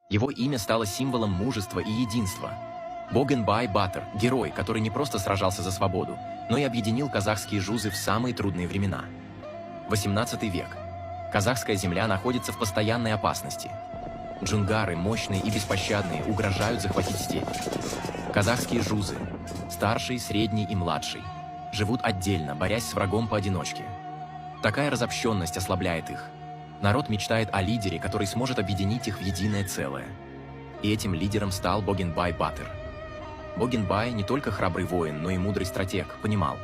Его имя стало символом мужества и единства. Богенбай Батыр – герой, который не просто сражался за свободу, но и объединил казахские жузы в самые трудные времена. 18 век. Казахская земля находится в постоянной опасности. Джунгары, мощные и беспощадные, угрожают захватить степь. Казахские жузы – старший, средний и младший – живут отдельно, борясь с врагом поодиночке. Такая разобщенность ослабляет их. Народ мечтает о лидере, который сможет объединить их в единое целое. И этим лидером стал Богенбай Батыр. Богенбай не только храбрый воин, но и мудрый стратег, понимал.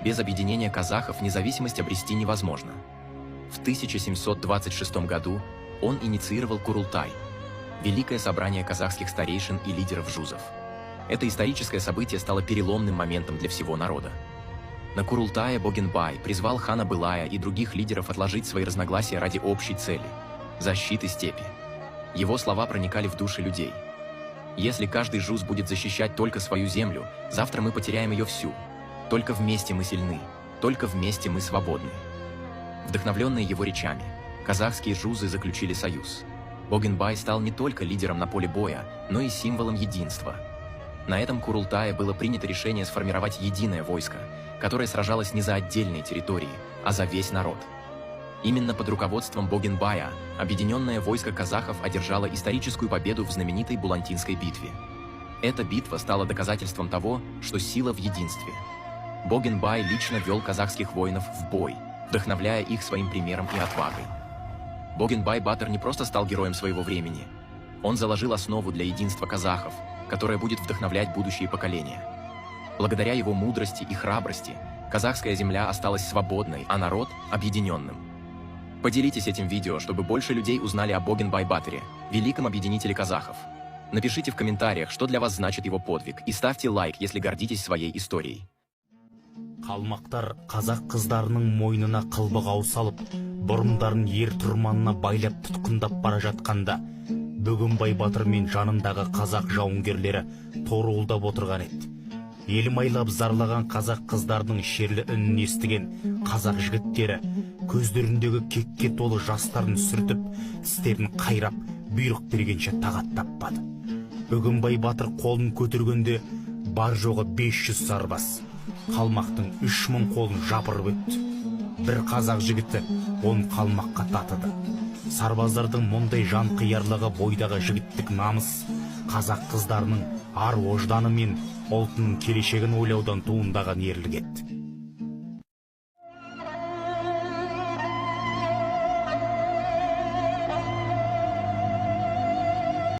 Без объединения казахов независимость обрести невозможно. В 1726 году он инициировал Курултай – великое собрание казахских старейшин и лидеров жузов. Это историческое событие стало переломным моментом для всего народа. На Курултае Богенбай призвал хана Былая и других лидеров отложить свои разногласия ради общей цели – защиты степи. Его слова проникали в души людей. Если каждый жуз будет защищать только свою землю, завтра мы потеряем ее всю. Только вместе мы сильны, только вместе мы свободны. Вдохновленные его речами, казахские жузы заключили союз. Богенбай стал не только лидером на поле боя, но и символом единства. На этом Курултае было принято решение сформировать единое войско, которое сражалось не за отдельные территории, а за весь народ. Именно под руководством Богенбая объединенное войско казахов одержало историческую победу в знаменитой Булантинской битве. Эта битва стала доказательством того, что сила в единстве. Богенбай лично вел казахских воинов в бой, вдохновляя их своим примером и отвагой. Богенбай Батыр не просто стал героем своего времени. Он заложил основу для единства казахов, которое будет вдохновлять будущие поколения. Благодаря его мудрости и храбрости казахская земля осталась свободной, а народ – объединенным. Поделитесь этим видео, чтобы больше людей узнали о Богенбай Батыре, великом объединителе казахов. Напишите в комментариях, что для вас значит его подвиг, и ставьте лайк, если гордитесь своей историей. Қалмақтар қазақ қыздарының мойнына қылбығау салып, бұрымдарын ер тұрманына байлап тұтқындап бара жатқанда, Бөгенбай Батыр мен жанындағы қазақ жауынгерлері торуылдап отырған еді. Елім айлап зарлаған қазақ қыздарының шерлі үнін естіген қазақ жігіттері көздеріндегі кекке толы жастарын сүртіп, тістерін қайрап, бұйрық бергенше тағат таппады. Бөгенбай Батыр қолын көтергенде бар жоғы 500 сарбас. Қалмақтың 3000 қолын жапырып өтті. Бір қазақ жігіті 10 қалмаққа татыды. Сарбаздардың мұндай жан қиярлығы бойдағы жігіттік намыс, қазақ қыздарының ар ожданы мен ұлтының келешегін ойлаудан туындаған ерлік еді.